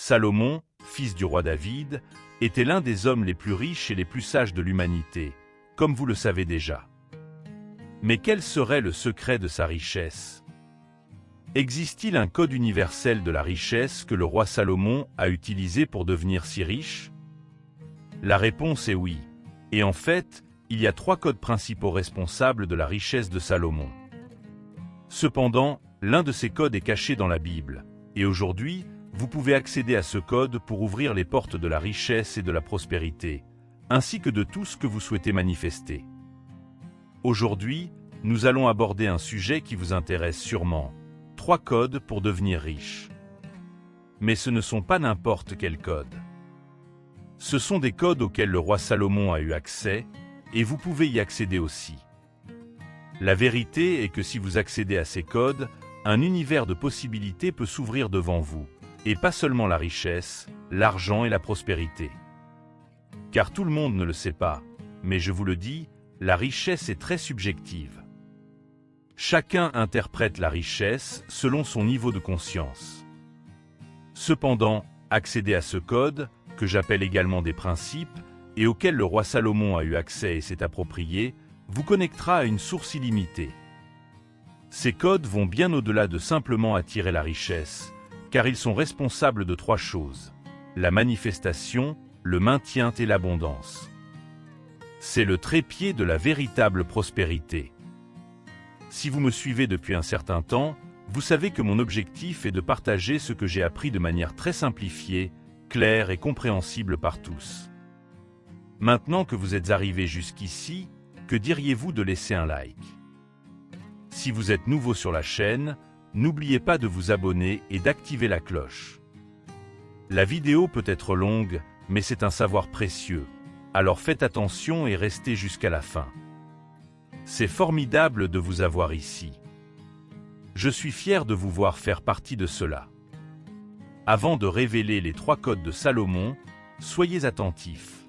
Salomon, fils du roi David, était l'un des hommes les plus riches et les plus sages de l'humanité, comme vous le savez déjà. Mais quel serait le secret de sa richesse? Existe-t-il un code universel de la richesse que le roi Salomon a utilisé pour devenir si riche? La réponse est oui. Et en fait, il y a 3 codes principaux responsables de la richesse de Salomon. Cependant, l'un de ces codes est caché dans la Bible, et aujourd'hui, vous pouvez accéder à ce code pour ouvrir les portes de la richesse et de la prospérité, ainsi que de tout ce que vous souhaitez manifester. Aujourd'hui, nous allons aborder un sujet qui vous intéresse sûrement, 3 codes pour devenir riche. Mais ce ne sont pas n'importe quels codes. Ce sont des codes auxquels le roi Salomon a eu accès, et vous pouvez y accéder aussi. La vérité est que si vous accédez à ces codes, un univers de possibilités peut s'ouvrir devant vous, et pas seulement la richesse, l'argent et la prospérité. Car tout le monde ne le sait pas, mais je vous le dis, la richesse est très subjective. Chacun interprète la richesse selon son niveau de conscience. Cependant, accéder à ce code, que j'appelle également des principes, et auquel le roi Salomon a eu accès et s'est approprié, vous connectera à une source illimitée. Ces codes vont bien au-delà de simplement attirer la richesse, car ils sont responsables de 3 choses: la manifestation, le maintien et l'abondance. C'est le trépied de la véritable prospérité. Si vous me suivez depuis un certain temps, vous savez que mon objectif est de partager ce que j'ai appris de manière très simplifiée, claire et compréhensible par tous. Maintenant que vous êtes arrivé jusqu'ici, que diriez-vous de laisser un like? Si vous êtes nouveau sur la chaîne, n'oubliez pas de vous abonner et d'activer la cloche. La vidéo peut être longue, mais c'est un savoir précieux, alors faites attention et restez jusqu'à la fin. C'est formidable de vous avoir ici. Je suis fier de vous voir faire partie de cela. Avant de révéler les 3 codes de Salomon, soyez attentifs.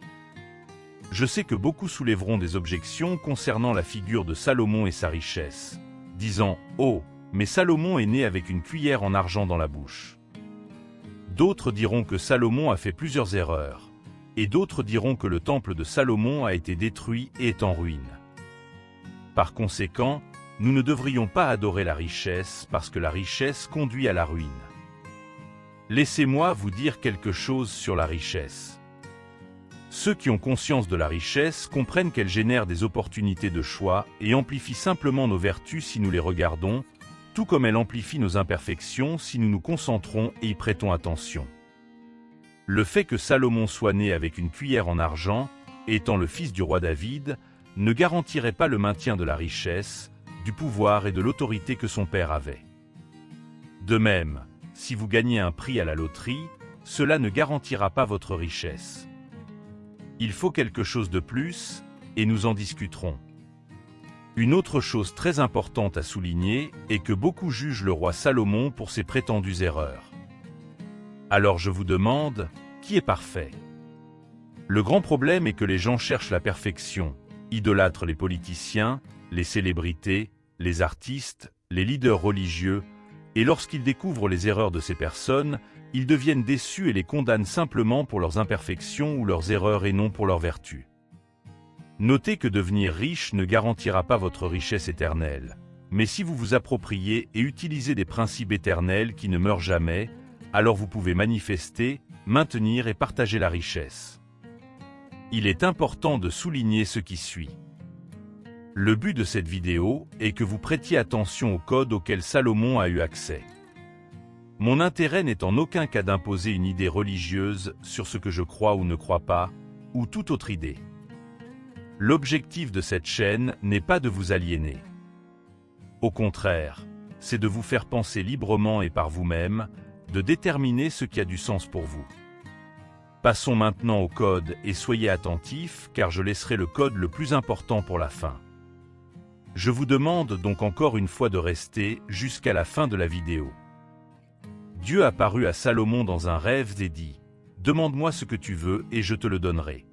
Je sais que beaucoup soulèveront des objections concernant la figure de Salomon et sa richesse, disant « Oh, mais Salomon est né avec une cuillère en argent dans la bouche ». D'autres diront que Salomon a fait plusieurs erreurs, et d'autres diront que le temple de Salomon a été détruit et est en ruine. Par conséquent, nous ne devrions pas adorer la richesse parce que la richesse conduit à la ruine. Laissez-moi vous dire quelque chose sur la richesse. Ceux qui ont conscience de la richesse comprennent qu'elle génère des opportunités de choix et amplifie simplement nos vertus si nous les regardons, tout comme elle amplifie nos imperfections si nous nous concentrons et y prêtons attention. Le fait que Salomon soit né avec une cuillère en argent, étant le fils du roi David, ne garantirait pas le maintien de la richesse, du pouvoir et de l'autorité que son père avait. De même, si vous gagnez un prix à la loterie, cela ne garantira pas votre richesse. Il faut quelque chose de plus, et nous en discuterons. Une autre chose très importante à souligner est que beaucoup jugent le roi Salomon pour ses prétendues erreurs. Alors je vous demande, qui est parfait? Le grand problème est que les gens cherchent la perfection, idolâtrent les politiciens, les célébrités, les artistes, les leaders religieux, et lorsqu'ils découvrent les erreurs de ces personnes, ils deviennent déçus et les condamnent simplement pour leurs imperfections ou leurs erreurs et non pour leurs vertus. Notez que devenir riche ne garantira pas votre richesse éternelle, mais si vous vous appropriez et utilisez des principes éternels qui ne meurent jamais, alors vous pouvez manifester, maintenir et partager la richesse. Il est important de souligner ce qui suit. Le but de cette vidéo est que vous prêtiez attention au code auquel Salomon a eu accès. Mon intérêt n'est en aucun cas d'imposer une idée religieuse sur ce que je crois ou ne crois pas, ou toute autre idée. L'objectif de cette chaîne n'est pas de vous aliéner. Au contraire, c'est de vous faire penser librement et par vous-même, de déterminer ce qui a du sens pour vous. Passons maintenant au code et soyez attentifs car je laisserai le code le plus important pour la fin. Je vous demande donc encore une fois de rester jusqu'à la fin de la vidéo. Dieu apparut à Salomon dans un rêve et dit « Demande-moi ce que tu veux et je te le donnerai. »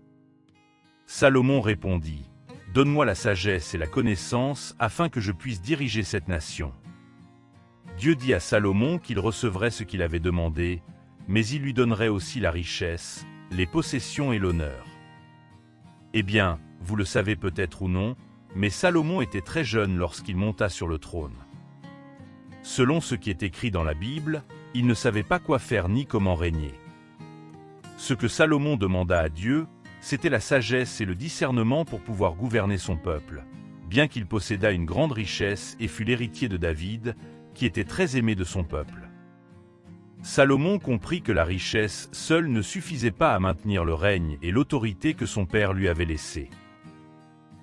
Salomon répondit « Donne-moi la sagesse et la connaissance afin que je puisse diriger cette nation. » Dieu dit à Salomon qu'il recevrait ce qu'il avait demandé, mais il lui donnerait aussi la richesse, les possessions et l'honneur. Eh bien, vous le savez peut-être ou non, mais Salomon était très jeune lorsqu'il monta sur le trône. Selon ce qui est écrit dans la Bible, il ne savait pas quoi faire ni comment régner. Ce que Salomon demanda à Dieu, c'était la sagesse et le discernement pour pouvoir gouverner son peuple, bien qu'il possédât une grande richesse et fût l'héritier de David, qui était très aimé de son peuple. Salomon comprit que la richesse seule ne suffisait pas à maintenir le règne et l'autorité que son père lui avait laissés.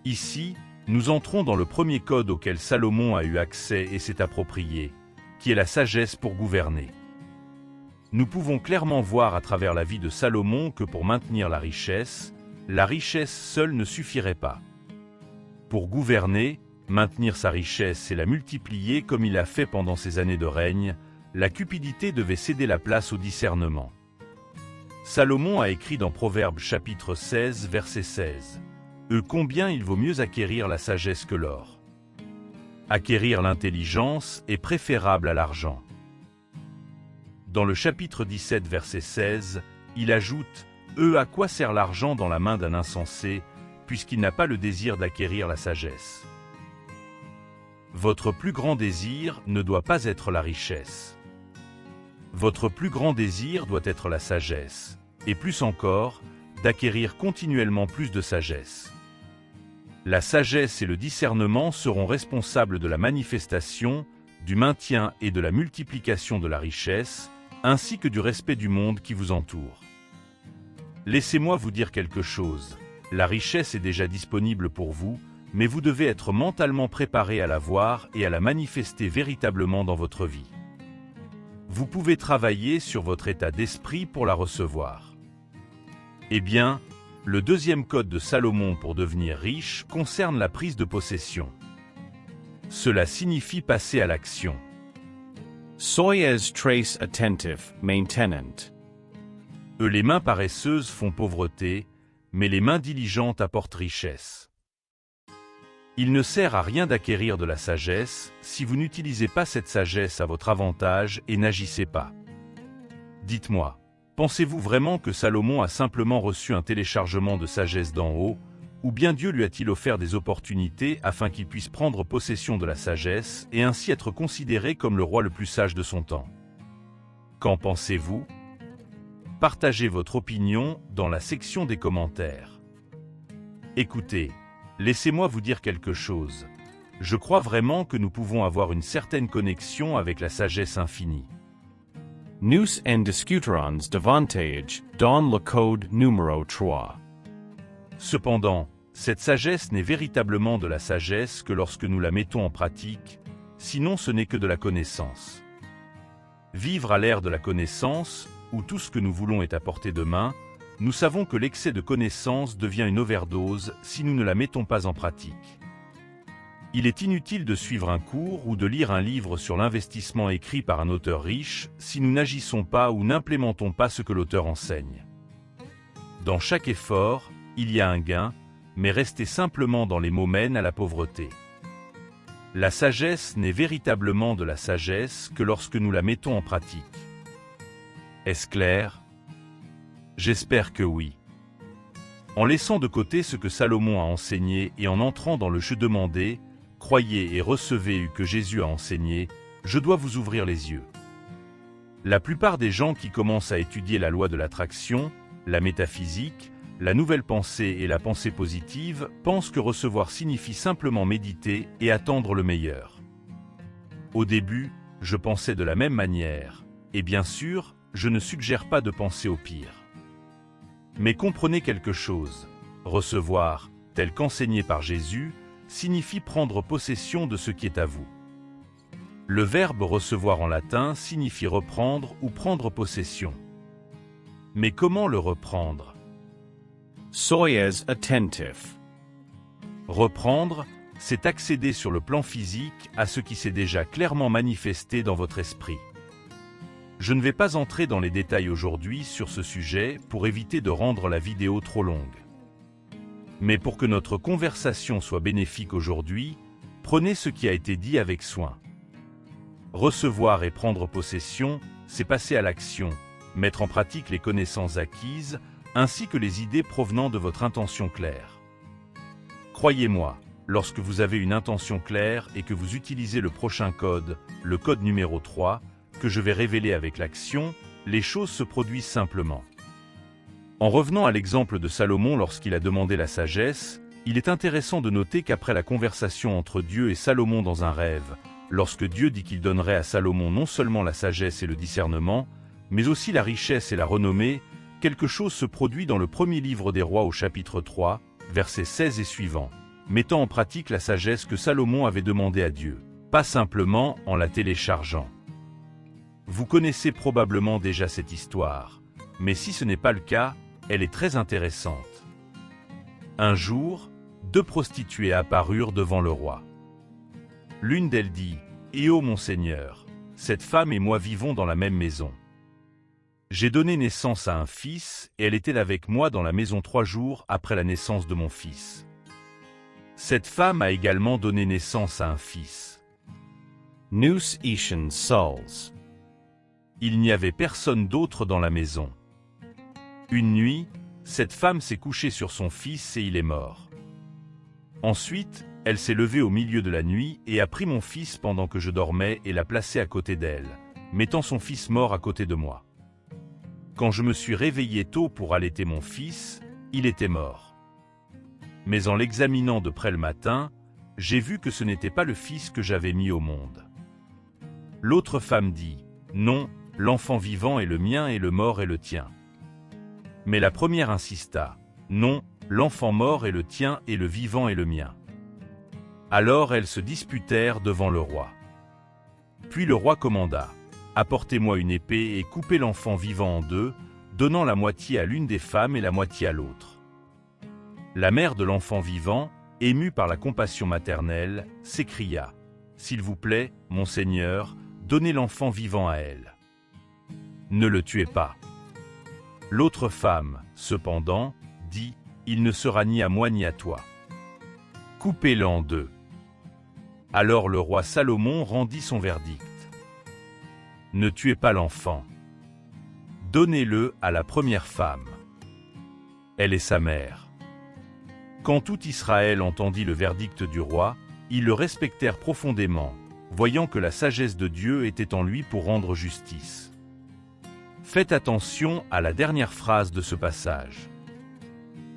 Ici, nous entrons dans le premier code auquel Salomon a eu accès et s'est approprié, qui est la sagesse pour gouverner. Nous pouvons clairement voir à travers la vie de Salomon que pour maintenir la richesse seule ne suffirait pas. Pour gouverner, maintenir sa richesse et la multiplier comme il a fait pendant ses années de règne, la cupidité devait céder la place au discernement. Salomon a écrit dans Proverbes chapitre 16, verset 16. « Combien il vaut mieux acquérir la sagesse que l'or. Acquérir l'intelligence est préférable à l'argent. » Dans le chapitre 17, verset 16, il ajoute « à quoi sert l'argent dans la main d'un insensé, puisqu'il n'a pas le désir d'acquérir la sagesse. » Votre plus grand désir ne doit pas être la richesse. Votre plus grand désir doit être la sagesse, et plus encore, d'acquérir continuellement plus de sagesse. La sagesse et le discernement seront responsables de la manifestation, du maintien et de la multiplication de la richesse, ainsi que du respect du monde qui vous entoure. Laissez-moi vous dire quelque chose, la richesse est déjà disponible pour vous, mais vous devez être mentalement préparé à la voir et à la manifester véritablement dans votre vie. Vous pouvez travailler sur votre état d'esprit pour la recevoir. Eh bien, le deuxième code de Salomon pour devenir riche concerne la prise de possession. Cela signifie passer à l'action. Soyez trace attentive, maintenant. Les mains paresseuses font pauvreté, mais les mains diligentes apportent richesse. Il ne sert à rien d'acquérir de la sagesse si vous n'utilisez pas cette sagesse à votre avantage et n'agissez pas. Dites-moi, pensez-vous vraiment que Salomon a simplement reçu un téléchargement de sagesse d'en haut, ou bien Dieu lui a-t-il offert des opportunités afin qu'il puisse prendre possession de la sagesse et ainsi être considéré comme le roi le plus sage de son temps? Qu'en pensez-vous? Partagez votre opinion dans la section des commentaires. Écoutez, laissez-moi vous dire quelque chose. Je crois vraiment que nous pouvons avoir une certaine connexion avec la sagesse infinie. Nous en discuterons davantage dans le code numéro 3. Cependant, cette sagesse n'est véritablement de la sagesse que lorsque nous la mettons en pratique, sinon ce n'est que de la connaissance. Vivre à l'ère de la connaissance, où tout ce que nous voulons est à portée de main, nous savons que l'excès de connaissance devient une overdose si nous ne la mettons pas en pratique. Il est inutile de suivre un cours ou de lire un livre sur l'investissement écrit par un auteur riche si nous n'agissons pas ou n'implémentons pas ce que l'auteur enseigne. Dans chaque effort, il y a un gain, mais rester simplement dans les mots mène à la pauvreté. La sagesse n'est véritablement de la sagesse que lorsque nous la mettons en pratique. Est-ce clair? J'espère que oui. En laissant de côté ce que Salomon a enseigné et en entrant dans le je demandais, croyez et recevez que Jésus a enseigné, je dois vous ouvrir les yeux. La plupart des gens qui commencent à étudier la loi de l'attraction, la métaphysique, la nouvelle pensée et la pensée positive pensent que recevoir signifie simplement méditer et attendre le meilleur. Au début, je pensais de la même manière, et bien sûr, je ne suggère pas de penser au pire. Mais comprenez quelque chose, recevoir, tel qu'enseigné par Jésus, signifie prendre possession de ce qui est à vous. Le verbe recevoir en latin signifie reprendre ou prendre possession. Mais comment le reprendre? Soyez attentif. Reprendre, c'est accéder sur le plan physique à ce qui s'est déjà clairement manifesté dans votre esprit. Je ne vais pas entrer dans les détails aujourd'hui sur ce sujet pour éviter de rendre la vidéo trop longue. Mais pour que notre conversation soit bénéfique aujourd'hui, prenez ce qui a été dit avec soin. Recevoir et prendre possession, c'est passer à l'action, mettre en pratique les connaissances acquises, ainsi que les idées provenant de votre intention claire. Croyez-moi, lorsque vous avez une intention claire et que vous utilisez le prochain code, le code numéro 3, que je vais révéler avec l'action, les choses se produisent simplement. En revenant à l'exemple de Salomon lorsqu'il a demandé la sagesse, il est intéressant de noter qu'après la conversation entre Dieu et Salomon dans un rêve, lorsque Dieu dit qu'il donnerait à Salomon non seulement la sagesse et le discernement, mais aussi la richesse et la renommée, quelque chose se produit dans le premier livre des rois au chapitre 3, versets 16 et suivants, mettant en pratique la sagesse que Salomon avait demandée à Dieu, pas simplement en la téléchargeant. Vous connaissez probablement déjà cette histoire, mais si ce n'est pas le cas, elle est très intéressante. Un jour, 2 prostituées apparurent devant le roi. L'une d'elles dit « Eh oh mon Seigneur, cette femme et moi vivons dans la même maison. J'ai donné naissance à un fils et elle était avec moi dans la maison 3 jours après la naissance de mon fils. Cette femme a également donné naissance à un fils. Nous ischen Sauls. Il n'y avait personne d'autre dans la maison. Une nuit, cette femme s'est couchée sur son fils et il est mort. Ensuite, elle s'est levée au milieu de la nuit et a pris mon fils pendant que je dormais et l'a placé à côté d'elle, mettant son fils mort à côté de moi. Quand je me suis réveillé tôt pour allaiter mon fils, il était mort. Mais en l'examinant de près le matin, j'ai vu que ce n'était pas le fils que j'avais mis au monde. L'autre femme dit « Non, l'enfant vivant est le mien et le mort est le tien. » Mais la première insista « Non, l'enfant mort est le tien et le vivant est le mien. » Alors elles se disputèrent devant le roi. Puis le roi commanda « Apportez-moi une épée et coupez l'enfant vivant en 2, donnant la moitié à l'une des femmes et la moitié à l'autre. » La mère de l'enfant vivant, émue par la compassion maternelle, s'écria « S'il vous plaît, mon Seigneur, donnez l'enfant vivant à elle. Ne le tuez pas. » L'autre femme, cependant, dit « Il ne sera ni à moi ni à toi. Coupez-le en 2. » Alors le roi Salomon rendit son verdict. « Ne tuez pas l'enfant. Donnez-le à la première femme. Elle est sa mère. » Quand tout Israël entendit le verdict du roi, ils le respectèrent profondément, voyant que la sagesse de Dieu était en lui pour rendre justice. Faites attention à la dernière phrase de ce passage.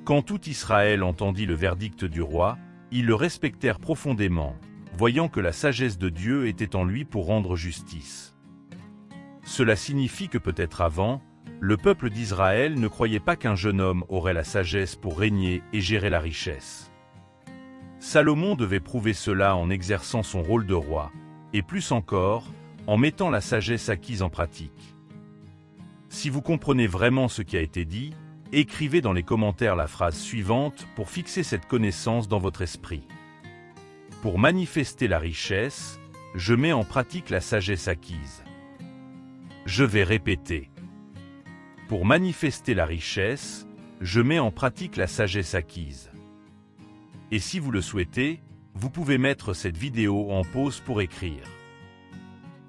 Quand tout Israël entendit le verdict du roi, ils le respectèrent profondément, voyant que la sagesse de Dieu était en lui pour rendre justice. Cela signifie que peut-être avant, le peuple d'Israël ne croyait pas qu'un jeune homme aurait la sagesse pour régner et gérer la richesse. Salomon devait prouver cela en exerçant son rôle de roi, et plus encore, en mettant la sagesse acquise en pratique. Si vous comprenez vraiment ce qui a été dit, écrivez dans les commentaires la phrase suivante pour fixer cette connaissance dans votre esprit. Pour manifester la richesse, je mets en pratique la sagesse acquise. Je vais répéter. Pour manifester la richesse, je mets en pratique la sagesse acquise. Et si vous le souhaitez, vous pouvez mettre cette vidéo en pause pour écrire.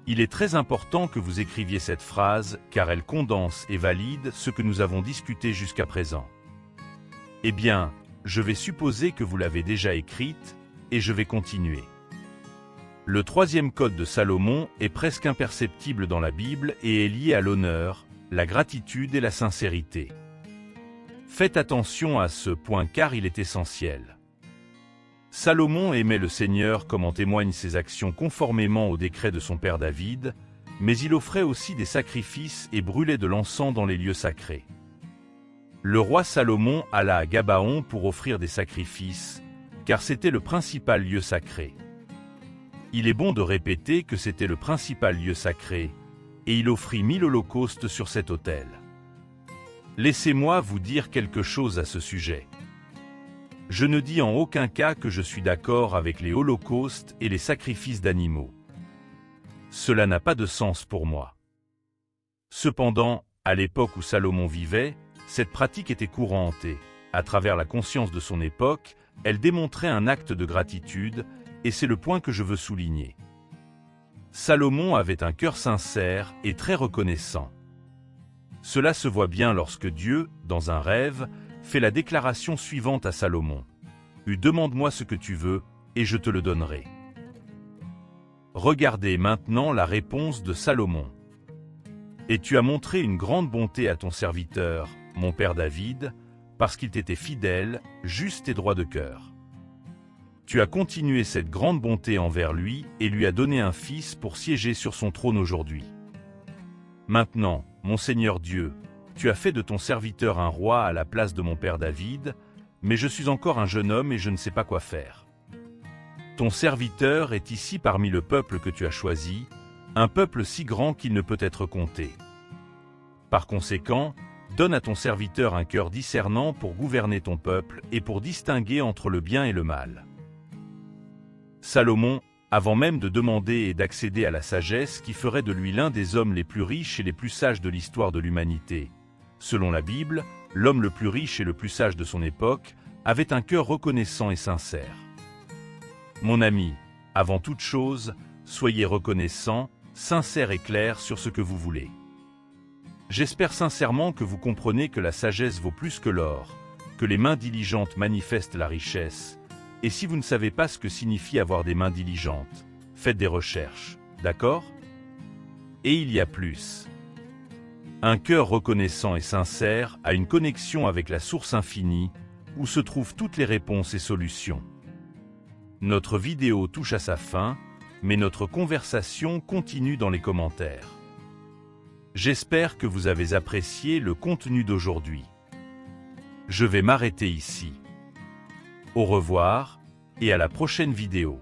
Il est très important que vous écriviez cette phrase car elle condense et valide ce que nous avons discuté jusqu'à présent. Eh bien, je vais supposer que vous l'avez déjà écrite et je vais continuer. Le 3e code de Salomon est presque imperceptible dans la Bible et est lié à l'honneur, la gratitude et la sincérité. Faites attention à ce point car il est essentiel. Salomon aimait le Seigneur comme en témoignent ses actions conformément au décret de son père David, mais il offrait aussi des sacrifices et brûlait de l'encens dans les lieux sacrés. Le roi Salomon alla à Gabaon pour offrir des sacrifices, car c'était le principal lieu sacré. Il est bon de répéter que c'était le principal lieu sacré, et il offrit 1000 holocaustes sur cet autel. Laissez-moi vous dire quelque chose à ce sujet. Je ne dis en aucun cas que je suis d'accord avec les holocaustes et les sacrifices d'animaux. Cela n'a pas de sens pour moi. Cependant, à l'époque où Salomon vivait, cette pratique était courante et, à travers la conscience de son époque, elle démontrait un acte de gratitude, et c'est le point que je veux souligner. Salomon avait un cœur sincère et très reconnaissant. Cela se voit bien lorsque Dieu, dans un rêve, fait la déclaration suivante à Salomon. « Demande-moi ce que tu veux, et je te le donnerai. » Regardez maintenant la réponse de Salomon. « Et tu as montré une grande bonté à ton serviteur, mon père David, parce qu'il t'était fidèle, juste et droit de cœur. Tu as continué cette grande bonté envers lui et lui as donné un fils pour siéger sur son trône aujourd'hui. Maintenant, mon Seigneur Dieu, tu as fait de ton serviteur un roi à la place de mon père David, mais je suis encore un jeune homme et je ne sais pas quoi faire. Ton serviteur est ici parmi le peuple que tu as choisi, un peuple si grand qu'il ne peut être compté. Par conséquent, donne à ton serviteur un cœur discernant pour gouverner ton peuple et pour distinguer entre le bien et le mal. » Salomon, avant même de demander et d'accéder à la sagesse qui ferait de lui l'un des hommes les plus riches et les plus sages de l'histoire de l'humanité. Selon la Bible, l'homme le plus riche et le plus sage de son époque avait un cœur reconnaissant et sincère. Mon ami, avant toute chose, soyez reconnaissant, sincère et clair sur ce que vous voulez. J'espère sincèrement que vous comprenez que la sagesse vaut plus que l'or, que les mains diligentes manifestent la richesse, et si vous ne savez pas ce que signifie avoir des mains diligentes, faites des recherches, d'accord? Et il y a plus. Un cœur reconnaissant et sincère a une connexion avec la source infinie, où se trouvent toutes les réponses et solutions. Notre vidéo touche à sa fin, mais notre conversation continue dans les commentaires. J'espère que vous avez apprécié le contenu d'aujourd'hui. Je vais m'arrêter ici. Au revoir, et à la prochaine vidéo.